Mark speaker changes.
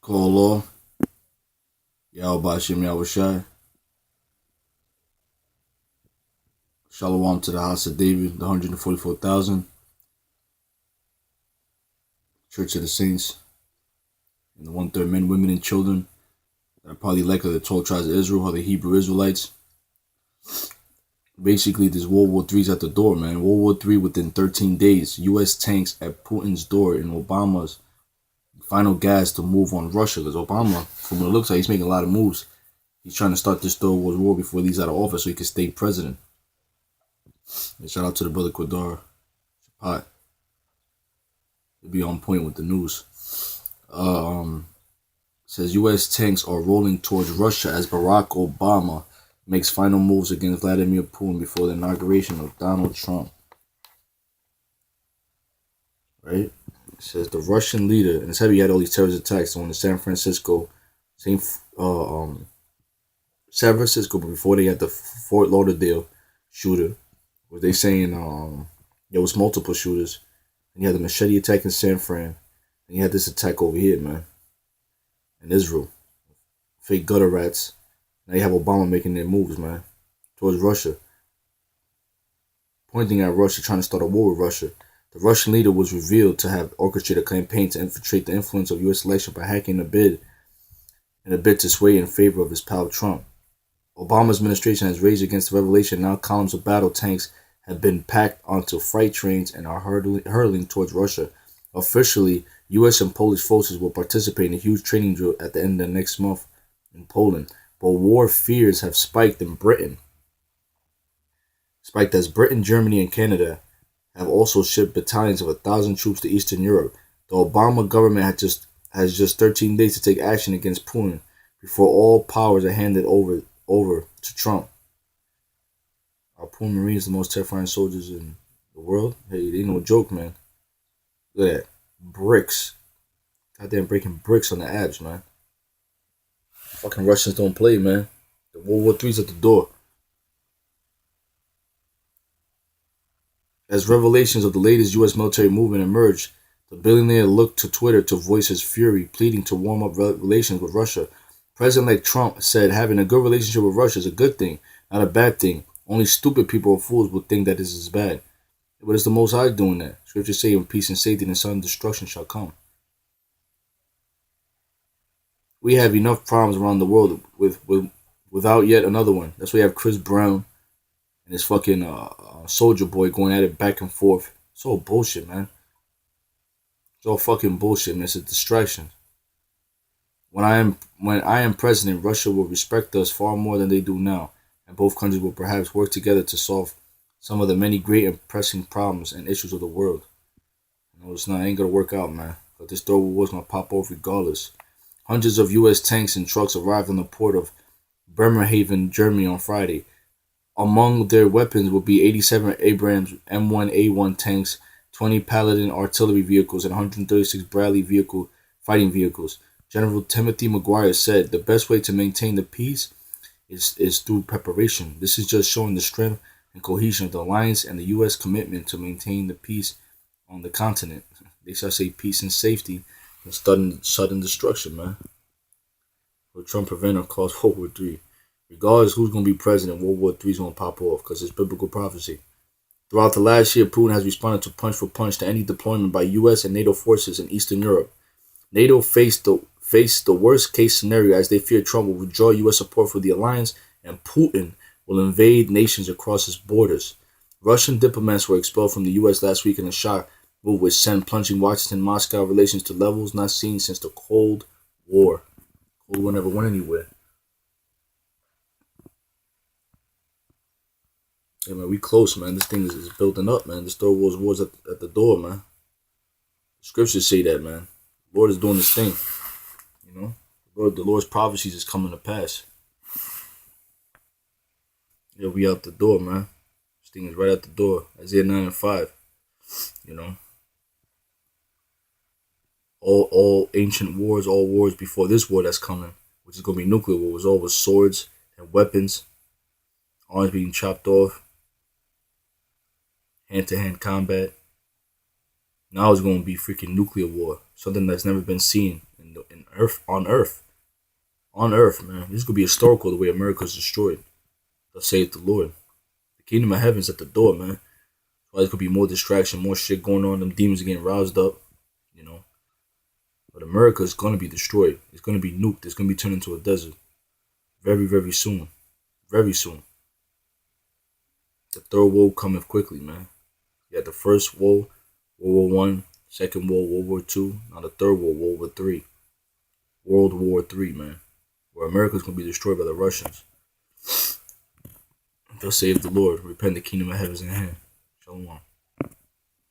Speaker 1: Call law. Yahweh Yahushai. Shalom to the house of David, the 144,000. Church of the Saints. And the 1/3 men, women, and children that are probably like the 12 tribes of Israel or the Hebrew Israelites. Basically, this World War III's at the door, man. World War III within 13 days. U.S. tanks at Putin's door in Obama's final gas to move on Russia. Because Obama, from what it looks like, he's making a lot of moves. He's trying to start this third world war before he leaves out of office so he can stay president. And shout out to the brother Quadar Chapat. He'll be on point with the news. Says U.S. tanks are rolling towards Russia as Barack Obama makes final moves against Vladimir Putin before the inauguration of Donald Trump. Right? It says the Russian leader, and it's heavy, had all these terrorist attacks on the San Francisco, but before they had the Fort Lauderdale shooter, where they saying there was multiple shooters, and you had the machete attack in San Fran, and you had this attack over here, man, in Israel. Fake gutter rats. Now you have Obama making their moves, man, towards Russia, pointing at Russia, trying to start a war with Russia. The Russian leader was revealed to have orchestrated a campaign to infiltrate the influence of U.S. election by hacking a bid to sway in favor of his pal Trump. Obama's administration has raged against the revelation. Now columns of battle tanks have been packed onto freight trains and are hurtling towards Russia. Officially, U.S. and Polish forces will participate in a huge training drill at the end of next month in Poland. But war fears have spiked in Britain. Spiked as Britain, Germany, and Canada have also shipped battalions of 1,000 troops to Eastern Europe. The Obama government has just 13 days to take action against Putin before all powers are handed over to Trump. Are Putin Marines the most terrifying soldiers in the world? Hey, they ain't no joke, man. Look at that. Bricks. Goddamn breaking bricks on the abs, man. Fucking Russians don't play, man. The World War III's at the door. As revelations of the latest U.S. military movement emerged, the billionaire looked to Twitter to voice his fury, pleading to warm up relations with Russia. President-elect Trump said having a good relationship with Russia is a good thing, not a bad thing. Only stupid people or fools would think that this is bad. But it's the Most High doing that. Scriptures say, "In peace and safety and sudden destruction shall come." We have enough problems around the world without yet another one. That's why you have Chris Brown and his fucking soldier boy going at it back and forth. It's all bullshit, man. It's all fucking bullshit, man. It's a distraction. When I am president, Russia will respect us far more than they do now, and both countries will perhaps work together to solve some of the many great and pressing problems and issues of the world. It ain't gonna work out, man. But this third war is gonna pop off regardless. Hundreds of U.S. tanks and trucks arrived in the port of Bremerhaven, Germany on Friday. Among their weapons will be 87 Abrams M1A1 tanks, 20 Paladin artillery vehicles, and 136 Bradley fighting vehicles. General Timothy McGuire said, "The best way to maintain the peace is through preparation. This is just showing the strength and cohesion of the alliance and the U.S. commitment to maintain the peace on the continent. They shall say peace and safety and sudden destruction, man." Will Trump prevent or cause World War III? Regardless who's going to be president, World War III is going to pop off because it's biblical prophecy. Throughout the last year, Putin has responded to punch for punch to any deployment by U.S. and NATO forces in Eastern Europe. NATO faced the worst case scenario as they fear Trump will withdraw U.S. support for the alliance and Putin will invade nations across its borders. Russian diplomats were expelled from the U.S. last week in a shock move which sent plunging Washington-Moscow relations to levels not seen since the Cold War. Cold War never went anywhere. Yeah, man, we close, man. This thing is building up, man. This third world war's at the door, man. The scriptures say that, man. The Lord is doing this thing. You know? The Lord's prophecies is coming to pass. Yeah, we out the door, man. This thing is right at the door. Isaiah 9 and 5. You know? All ancient wars, all wars before this war that's coming, which is going to be nuclear war, was all with swords and weapons, arms being chopped off, hand-to-hand combat. Now it's going to be freaking nuclear war, something that's never been seen and on earth, man. This could be historical the way America's destroyed. Thus saith the Lord. The kingdom of heaven's at the door, man. Why there could be more distraction, more shit going on. Them demons are getting roused up, you know. But America is gonna be destroyed. It's gonna be nuked. It's gonna be turned into a desert. Very, very soon. Very soon. The third world cometh quickly, man. You had the first war, World War One, second war, World War Two, now the third war, World War Three. World War Three, man. Where America's gonna be destroyed by the Russians. Thus save the Lord. Repent, the kingdom of heaven is in hand. Shalom.